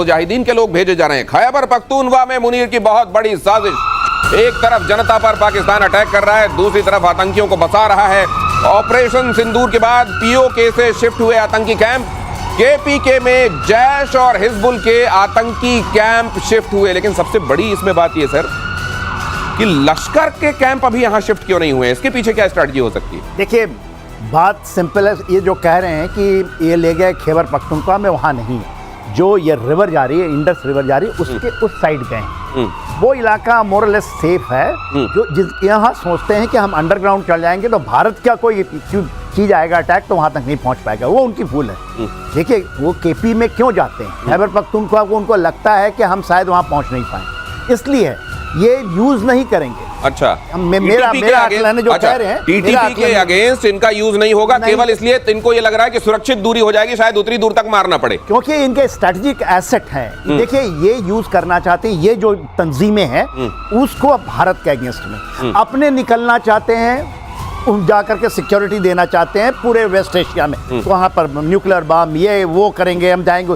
मुजाहिदीन के लोग भेजे जा रहे हैं। खैबर पख्तूनख्वा में मुनीर की बहुत बड़ी साजिश। एक तरफ जनता पर पाकिस्तान अटैक कर रहा है, दूसरी तरफ आतंकियों को बसा रहा है। ऑपरेशन सिंदूर के बाद पीओके से शिफ्ट हुए आतंकी कैंप। केपीके में जैश और हिजबुल के आतंकी कैंप शिफ्ट हुए। लेकिन सबसे बड़ी इसमें बात यह सर कि लश्कर के कैंप अभी यहां शिफ्ट क्यों नहीं हुए? इसके पीछे क्या स्ट्रेटजी हो सकती है? देखिए, बात सिंपल है। ये जो कह रहे हैं कि ये ले गए खैबर पख्तूनख्वा में, वहाँ नहीं है। जो ये रिवर जा रही है, इंडस रिवर जा रही है, उसके उस साइड गए हैं। वो इलाका मोरलेस सेफ है। जो यहाँ सोचते हैं कि हम अंडरग्राउंड चल जाएंगे तो भारत का कोई चीज आएगा अटैक तो वहाँ तक नहीं पहुँच पाएगा, वो उनकी भूल है। देखिए, वो केपी में क्यों जाते हैं? खैबर पख्तूनख्वा को उनको लगता है कि हम शायद वहाँ पहुँच नहीं पाए, इसलिए ये यूज नहीं करेंगे। अच्छा, मेरा आकलन है जो कह रहे हैं, टीटीपी के अगेंस्ट इनका यूज नहीं होगा, केवल इसलिए इनको ये लग रहा है कि सुरक्षित दूरी हो जाएगी, शायद उतनी दूर तक मारना पड़े, क्योंकि इनके स्ट्रेटेजिक एसेट हैं। देखिए, ये यूज करना चाहते हैं, ये जो तंजीमें हैं उसको भारत के अगेंस्ट में अपने निकलना चाहते हैं, जाकर के सिक्योरिटी देना चाहते हैं पूरे वेस्ट एशिया में। तो वहाँ पर न्यूक्लियर बम ये वो करेंगे, हम जाएंगे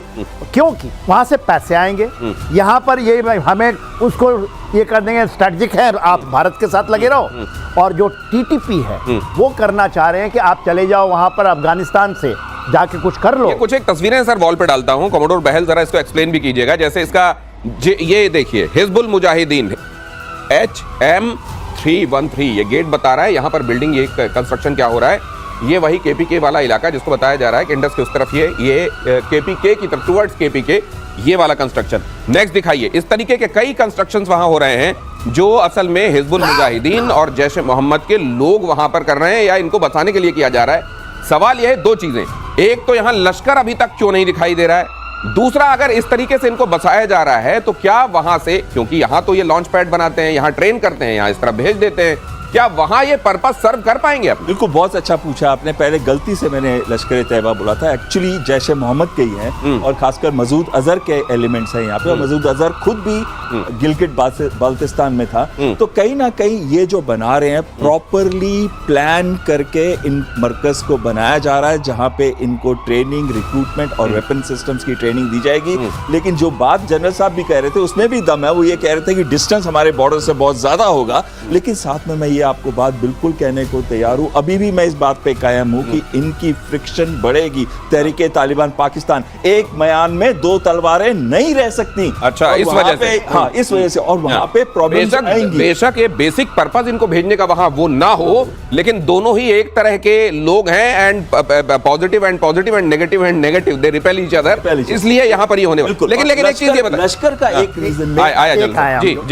क्योंकि वहाँ से पैसे आएंगे। यहाँ पर ये हमें उसको ये कर देंगे, स्ट्रेटजिक है, आप भारत के साथ लगे रहो। और जो टीटीपी है वो करना चाह रहे हैं कि आप चले जाओ वहाँ पर अफगानिस्तान से जाके कुछ कर लो। कुछ एक तस्वीरें सर वॉल पे डालता हूँ, कमोडोर बहल जरा इसको एक्सप्लेन भी कीजिएगा। जैसे इसका ये देखिए, हिजबुल मुजाहिदीन HM313 ये गेट बता रहा है। यहाँ पर बिल्डिंग ये कंस्ट्रक्शन क्या हो रहा है, ये वही केपीके वाला इलाका जिसको बताया जा रहा है कि इंडस के उस तरफ ये केपीके की तरफ टुवर्ड्स केपीके ये वाला कंस्ट्रक्शन। नेक्स्ट दिखाइए, इस तरीके के कई कंस्ट्रक्शंस वहां हो रहे हैं जो असल में हिजबुल मुजाहिदीन और जैश ए मोहम्मद के लोग वहां पर कर रहे हैं या इनको बचाने के लिए किया जा रहा है। सवाल यह है दो चीजें, एक तो यहां लश्कर अभी तक क्यों नहीं दिखाई दे रहा है, दूसरा अगर इस तरीके से इनको बसाया जा रहा है तो क्या वहां से, क्योंकि यहां तो ये लॉन्च पैड बनाते हैं, यहां ट्रेन करते हैं, यहां इस तरह भेज देते हैं, क्या वहां ये पर्पस सर्व कर पाएंगे आप? बिल्कुल, बहुत अच्छा पूछा आपने। पहले गलती से मैंने लश्कर तैयबा बोला था, एक्चुअली जैश ए मोहम्मद के ही हैं और खासकर मसूद अजहर के एलिमेंट्स हैं यहाँ पे। और मसूद अजहर खुद भी गिलगिट बाल्टिस्तान में था। तो कहीं ना कहीं ये जो बना रहे हैं प्रॉपरली प्लान करके इन मरकज को बनाया जा रहा है, जहाँ पे इनको ट्रेनिंग, रिक्रूटमेंट और वेपन सिस्टम्स की ट्रेनिंग दी जाएगी। लेकिन जो बात जनरल साहब भी कह रहे थे उसमें भी दम है। वो ये कह रहे थे कि डिस्टेंस हमारे बॉर्डर से बहुत ज्यादा होगा, लेकिन साथ में मैं ये आपको बात बिल्कुल कहने को तैयार हूं, अभी भी मैं इस बात पे कायम हूं कि इनकी फ्रिक्शन बढ़ेगी। तहरीके तालिबान पाकिस्तान, एक म्यान में दो तलवारें नहीं रह सकती। अच्छा, इस वजह से, हाँ, इस वजह से। और वहां पे प्रॉब्लम्स आएंगी। बेशक ये बेसिक पर्पस इनको भेजने का वहां वो ना हो, लेकिन दोनों ही एक तरह के लोग हैं, and positive and negative they repel each other, इसलिए यहां पर ये होने वाला। लेकिन एक चीज ये बताइए, लश्कर का एक रीजन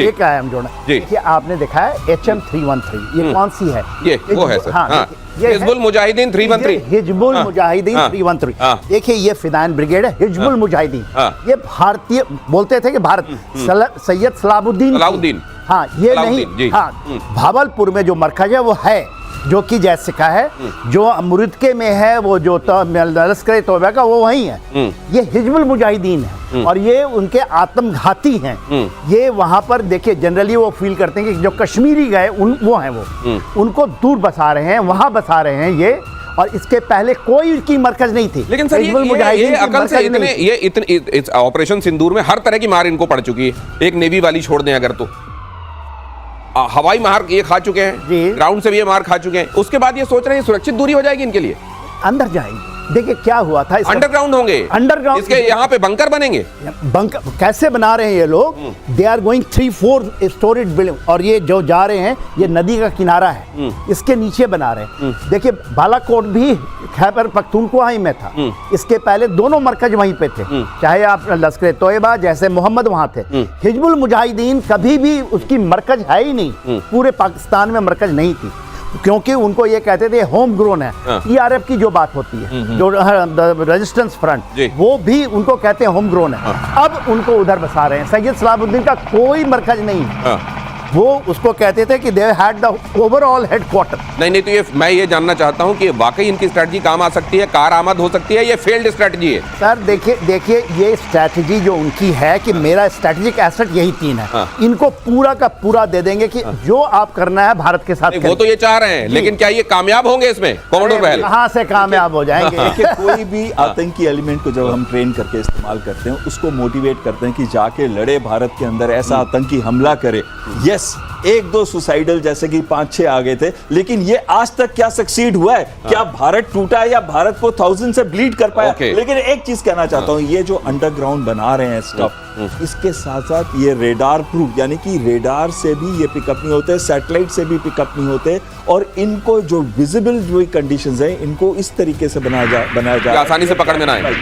एक आयाम जोड़ना। देखिए, आपने देखा है HM313 ये कौन सी है? ये वो है सर, हाँ, हिजबुल मुजाहिदीन 313। हिजबुल मुजाहिदीन 313। देखिए, ये फिदाइन ब्रिगेड है, हिजबुल मुजाहिदीन। ये भारतीय बोलते थे कि भारत सैयद सलाहुद्दीन, हाँ ये नहीं, हाँ भावलपुर में जो मरकज है वो है, जो कि जैसे का है, जो मुर्दके में है, वो जो लश्कर तौबा का वो वही है। ये हिजबुल मुजाहिदीन है और ये उनके आत्मघाती हैं। ये वहां पर देखिए, जनरली वो फील करते हैं कि जो कश्मीरी गए वो हैं, वो उनको दूर बसा रहे हैं, वहां बसा रहे हैं ये। और इसके पहले कोई की मरकज नहीं थी। लेकिन सर ये अकल से इतने ऑपरेशन सिंदूर में हर तरह की मार इनको पड़ चुकी है। एक नेवी वाली छोड़ दें अगर, तो हवाई मार ये खा चुके हैं, ग्राउंड से भी ये मार खा चुके हैं। उसके बाद ये सोच रहे हैं सुरक्षित दूरी हो जाएगी इनके लिए, अंदर जाएंगे। देखिए क्या हुआ था, अंडरग्राउंड होंगे, अंडरग्राउंड इसके यहाँ पे बंकर बनेंगे। बंकर कैसे बना रहे हैं ये लोग? They are going 3-4 storage building, और ये जो जा रहे हैं ये नदी का किनारा है, इसके नीचे बना रहे हैं। देखिए, बालाकोट भी खैबर पख्तूनख्वा ही में था, इसके पहले दोनों मरकज वहीं पे थे, चाहे आप लश्कर तोयबा जैसे मोहम्मद वहां थे। हिजबुल मुजाहिदीन कभी भी उसकी मरकज है ही नहीं, पूरे पाकिस्तान में मरकज नहीं थी, क्योंकि उनको ये कहते थे होम ग्रोन है। ERF की जो बात होती है, जो रेजिस्टेंस फ्रंट, वो भी उनको कहते हैं होम ग्रोन है। अब उनको उधर बसा रहे हैं। सैयद सलाहुद्दीन का कोई मरकज नहीं है, वो उसको कहते थे कि they had the overall headquarter. नहीं तो ये मैं ये जानना चाहता हूं कि वाकई इनकी स्ट्रेटजी काम आ सकती है, कारआमद हो सकती है, ये फेल्ड स्ट्रेटजी है? सर देखिए ये स्ट्रेटजी जो उनकी है कि मेरा स्ट्रेटेजिक एसेट यही 3 है, इनको पूरा का पूरा दे देंगे कि जो आप करना है भारत के साथ। वो तो ये चाह रहे हैं, लेकिन क्या ये कामयाब होंगे इसमें? कॉमोडोर बहल कहां से कामयाब हो जाएंगे? देखिए कोई भी आतंकी एलिमेंट को जब हम ट्रेन करके इस्तेमाल करते हैं, उसको मोटिवेट करते हैं कि जाके लड़े, भारत के अंदर ऐसा आतंकी हमला करे। यस, 1-2 सुसाइडल जैसे कि 5-6 आ गए थे, लेकिन ये आज तक क्या सक्सीड हुआ है? क्या भारत टूटा है या भारत को 1000 से ब्लीड कर पाया? लेकिन एक चीज कहना चाहता हूं, ये जो अंडरग्राउंड बना रहे हैं स्टफ, इसके साथ साथ ये रेडार प्रूफ, यानी कि रेडार से भी ये पिकअप नहीं होते, सैटेलाइट से भी पिकअप नहीं होते, और इनको जो विजिबल जो कंडीशंस हैं, इनको इस तरीके से बनाया जाए आसानी से पकड़ में ना आए,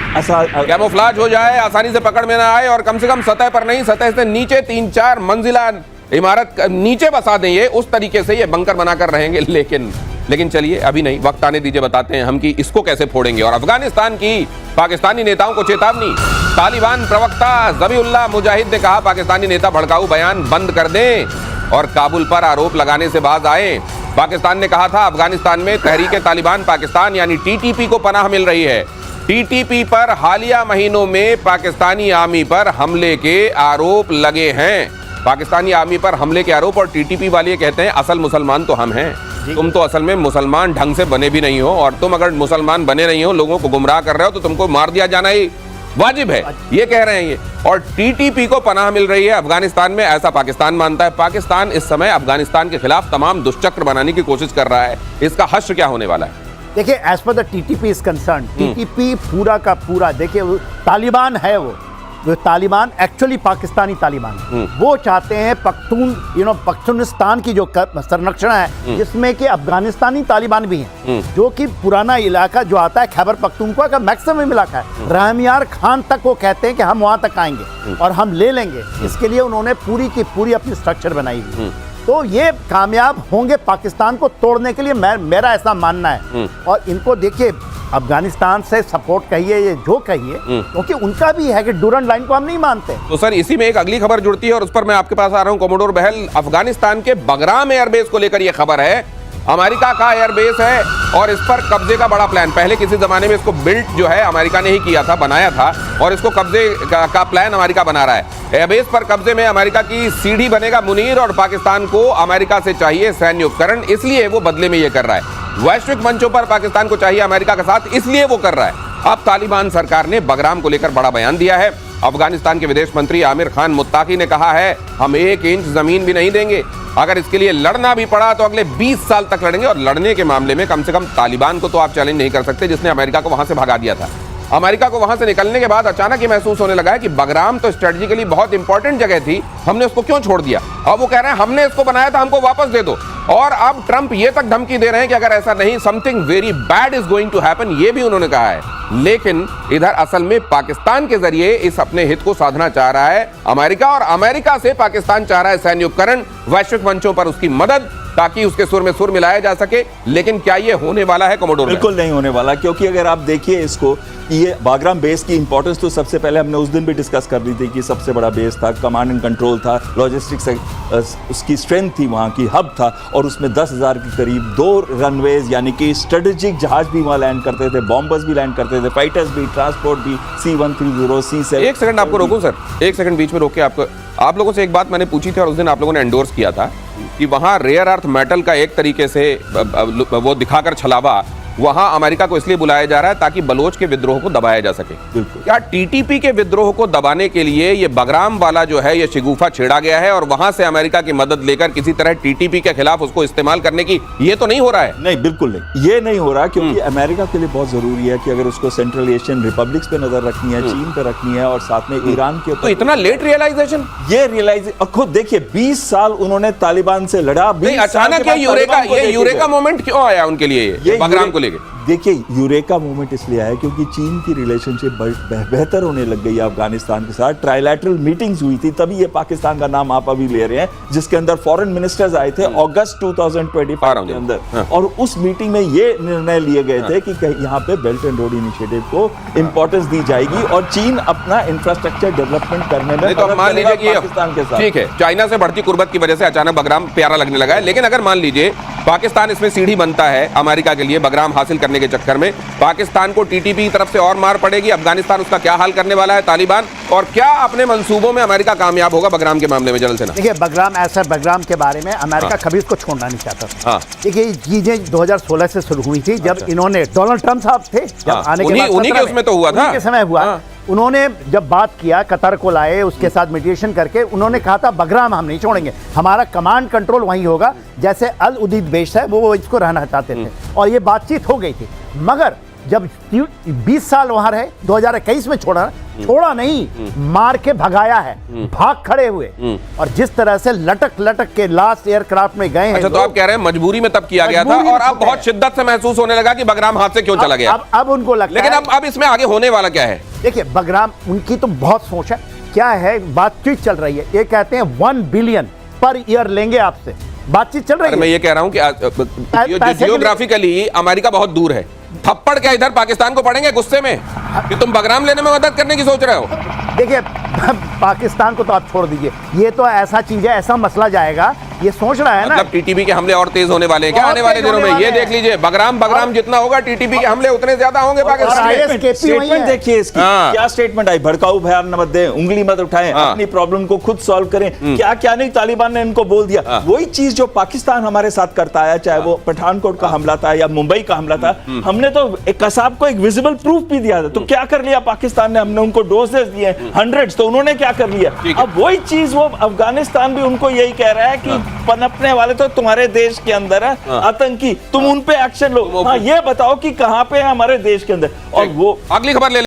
कैमोफ्लेज हो जाए, आसानी से पकड़ में ना आए, और कम से कम सतह पर नहीं, सतह से नीचे 3-4 मंजिला इमारत नीचे बसा दें। ये उस तरीके से ये बंकर बनाकर रहेंगे। लेकिन चलिए अभी नहीं, वक्त आने दीजिए, बताते हैं हम कि इसको कैसे फोड़ेंगे। और अफगानिस्तान की पाकिस्तानी नेताओं को चेतावनी। तालिबान प्रवक्ता ज़बीहुल्लाह मुजाहिद ने कहा, पाकिस्तानी नेता भड़काऊ बयान बंद कर दें और काबुल पर आरोप लगाने से बाज आए। पाकिस्तान ने कहा था, अफगानिस्तान में तहरीक तालिबान पाकिस्तान यानी टीटीपी को पनाह मिल रही है। टीटीपी पर हालिया महीनों में पाकिस्तानी आर्मी पर हमले के आरोप लगे हैं। पाकिस्तानी आर्मी पर हमले के आरोप, और टीटीपी वाले कहते हैं असल मुसलमान तो हम हैं, तुम तो असल में मुसलमान ढंग से बने भी नहीं हो, और तुम अगर मुसलमान बने नहीं हो, लोगों को गुमराह कर रहे हो, तो तुमको मार दिया जाना ही वाजिब है, ये कह रहे हैं ये। और टीटीपी को पनाह मिल रही है अफगानिस्तान में, ऐसा पाकिस्तान मानता है। पाकिस्तान इस समय अफगानिस्तान के खिलाफ तमाम दुष्चक्र बनाने की कोशिश कर रहा है। इसका हश्र क्या होने वाला है? देखिए, as far the TTP is concern, TTP पूरा का पूरा, देखिए तालिबान है, वो तालिबान एक्चुअली पाकिस्तानी तालिबान, वो चाहते हैं पख्तूनिस्तान की जो संरक्षण है, जिसमें कि अफगानिस्तानी तालिबान भी हैं, जो कि पुराना इलाका जो आता है खैबर पख्तूनख्वा का मैक्सिमम इलाका है। रहमियार खान तक वो कहते हैं कि हम वहां तक आएंगे और हम ले लेंगे। इसके लिए उन्होंने पूरी की पूरी अपनी स्ट्रक्चर बनाई हुई। तो ये कामयाब होंगे पाकिस्तान को तोड़ने के लिए, मेरा ऐसा मानना है। और इनको देखिए, अफगानिस्तान से सपोर्ट कहिए, ये जो कहिए, क्योंकि उनका भी है कि डूरंड लाइन को हम नहीं मानते। तो सर, इसी में एक अगली खबर जुड़ती है और उस पर मैं आपके पास आ रहा हूं कॉमोडोर बहल। अफगानिस्तान के बगराम एयरबेस को लेकर यह खबर है, अमेरिका का एयरबेस है और इस पर कब्जे का बड़ा प्लान। पहले किसी जमाने में इसको बिल्ट जो है अमेरिका ने ही किया था, बनाया था, और इसको कब्जे का प्लान अमेरिका बना रहा है। एयरबेस पर कब्जे में अमेरिका की सीढ़ी बनेगा मुनीर, और पाकिस्तान को अमेरिका से चाहिए सैन्य उपकरण, इसलिए वो बदले में ये कर रहा है। वैश्विक मंचों पर पाकिस्तान को चाहिए अमेरिका का साथ, इसलिए वो कर रहा है। अब तालिबान सरकार ने बगराम को लेकर बड़ा बयान दिया है। अफगानिस्तान के विदेश मंत्री आमिर खान मुत्ताकी ने कहा है, हम 1 इंच जमीन भी नहीं देंगे, अगर इसके लिए लड़ना भी पड़ा तो अगले 20 साल तक लड़ेंगे। और लड़ने के मामले में कम से कम तालिबान को तो आप चैलेंज नहीं कर सकते, जिसने अमेरिका को वहां से भगा दिया था। अमेरिका को वहां से निकलने के बाद अचानक ये महसूस होने लगा है कि बगराम तो स्ट्रेटेजिकली बहुत इंपॉर्टेंट जगह थी, हमने उसको क्यों छोड़ दिया। अब वो कह रहे हैं हमने इसको बनाया था, हमको वापस दे दो। और अब ट्रंप ये तक धमकी दे रहे हैं कि अगर ऐसा नहीं, something very bad is going to happen, ये भी उन्होंने कहा है। लेकिन इधर असल में पाकिस्तान के जरिए इस अपने हित को साधना चाह रहा है अमेरिका, और अमेरिका से पाकिस्तान चाह रहा है सैन्य उपकरण, वैश्विक मंचों पर उसकी मदद, ताकि उसके सुर में सुर मिलाया जा सके। लेकिन क्या ये होने वाला है कॉमोडोर? बिल्कुल नहीं होने वाला, क्योंकि अगर आप देखिए इसको, ये बागराम बेस की इंपॉर्टेंस तो सबसे पहले हमने उस दिन भी डिस्कस कर दी थी कि सबसे बड़ा बेस था, कमांड एंड कंट्रोल था, लॉजिस्टिक्स उसकी स्ट्रेंथ थी, वहाँ की हब था, और उसमें 10,000 के करीब 2 रनवेज यानी कि स्ट्रेटेजिक जहाज भी वहाँ लैंड करते थे, बॉम्बर्स भी लैंड करते थे, फाइटर्स भी, ट्रांसपोर्ट भी, C-130, C-7। एक सेकंड आपको रोकूं सर, एक सेकंड बीच में रोक के आपको, आप लोगों से एक बात मैंने पूछी थी और उस दिन आप लोगों ने एंडोर्स किया था कि वहाँ रेयर अर्थ मेटल का एक तरीके से वो दिखाकर छलावा वहां अमेरिका को इसलिए बुलाया जा रहा है ताकि बलोच के विद्रोह को दबाया जा सके। क्या टीटीपी के विद्रोह को दबाने के लिए ये बगराम वाला जो है ये शिगुफा छेड़ा गया है, और वहां से अमेरिका की मदद लेकर किसी तरह टीटीपी के खिलाफ उसको इस्तेमाल करने की, ये तो नहीं हो रहा है? नहीं, बिल्कुल नहीं, ये नहीं हो रहा, क्योंकि अमेरिका के लिए बहुत जरूरी है कि अगर उसको सेंट्रल एशियन रिपब्लिक्स पे नजर रखनी है, चीन पे रखनी है, और साथ में ईरान के ऊपर। तो इतना लेट रियलाइजेशन? ये रियलाइजेशन खुद देखिए, 20 साल उन्होंने तालिबान से लड़ा, अचानक ये यूरेका मोमेंट क्यों आया उनके लिए बगराम को लेकर? लेके? देखिए, यूरेका मूवमेंट इसलिए आया क्योंकि चीन की रिलेशनशिप बेहतर होने लग गई अफगानिस्तान के साथ। ट्राइलैटरल मीटिंग्स हुई थी, तभी ये पाकिस्तान का नाम आप अभी ले रहे हैं, जिसके अंदर फॉरेन मिनिस्टर्स आए थे अगस्त 2025 के अंदर। और उस मीटिंग में ये निर्णय लिए गए थे कि यहाँ पे बेल्ट एंड रोड इनिशिएटिव को इंपॉर्टेंस दी जाएगी और चीन अपना इंफ्रास्ट्रक्चर डेवलपमेंट करने में तो मान लीजिए कि पाकिस्तान के साथ, ठीक है, चाइना से बढ़ती कुर्बत की वजह से अचानक बगराम प्यारा लगने लगा है, लेकिन अगर मान लीजिए पाकिस्तान इसमें सीढ़ी बनता है अमेरिका के लिए बगराम हासिल करने के चक्कर में, पाकिस्तान को टीटीपी की तरफ से और मार पड़ेगी, अफगानिस्तान उसका क्या हाल करने वाला है, तालिबान, और क्या अपने मंसूबों में अमेरिका कामयाब होगा बगराम के मामले में? जनरल सेना, देखिए बगराम के बारे में अमेरिका कभी इसको छोड़ना नहीं चाहता। देखिए चीजें 2016 से शुरू हुई थी, जब इन्होंने डोनाल्ड ट्रम्प साहब थे, जब आने के बाद उन्हीं के उसमें तो हुआ था, उन्हीं के समय हुआ। उन्होंने जब बात किया, कतर को लाए, उसके साथ मीडिएशन करके उन्होंने कहा था बगराम हम नहीं छोड़ेंगे, हमारा कमांड कंट्रोल वहीं होगा, जैसे अल उदीद बेश है वो इसको रहना चाहते थे, और ये बातचीत हो गई थी। मगर जब 20 साल वहां रहे, 2021 में छोड़ा नहीं, मार के भगाया है, भाग खड़े हुए, और जिस तरह से लटक के लास्ट एयरक्राफ्ट में गए हैं। अच्छा, तो आप कह रहे हैं मजबूरी में तब किया गया था, और अब बहुत शिद्दत से महसूस होने लगा कि बगराम हाथ से क्यों चला गया। अब उनको लगता है, लेकिन अब इसमें आगे होने वाला क्या है? देखिए बगराम, उनकी तो बहुत सोच है, क्या है, बातचीत चल रही है, ये कहते हैं 1 बिलियन पर ईयर लेंगे आपसे, बातचीत चल रही है। मैं ये कह रहा हूं कि जियोग्राफिकली अमेरिका बहुत दूर है, थप्पड़ क्या इधर पाकिस्तान को पड़ेंगे गुस्से में कि तुम बगराम लेने में मदद करने की सोच रहे हो? देखिए पाकिस्तान को तो आप छोड़ दीजिए, ये तो ऐसा चीज है, ऐसा मसला जाएगा, ये सोच रहा है ना, मतलब टीटीपी के हमले और तेज होने वाले हैं क्या आने वाले दिनों में? ये देख लीजिए, बगराम जितना होगा टीटीपी के हमले उतने ज्यादा होंगे पाकिस्तान। स्टेटमेंट देखिए इसकी, क्या स्टेटमेंट आई, भड़काऊ बयान मत दें, उंगली मत उठाएं, अपनी प्रॉब्लम को खुद सॉल्व करें, क्या नहीं तालिबान ने इनको बोल दिया। वही चीज जो पाकिस्तान हमारे साथ करता है, चाहे वो पठानकोट का हमला था या मुंबई का हमला था, हमने तो एक कसाब को एक विजिबल प्रूफ भी दिया था। तो क्या कर लिया पाकिस्तान ने? हमने उनको डोजेस दिए हंड्रेड्स, तो उन्होंने क्या कर लिया? अब वही चीज वो अफगानिस्तान भी उनको यही कह रहा है कि पनपने वाले तो तुम्हारे देश के अंदर है, आतंकी, तुम उन पे एक्शन लो। हाँ, ये बताओ कि कहां पे है हमारे देश के अंदर। और वो अगली खबर ले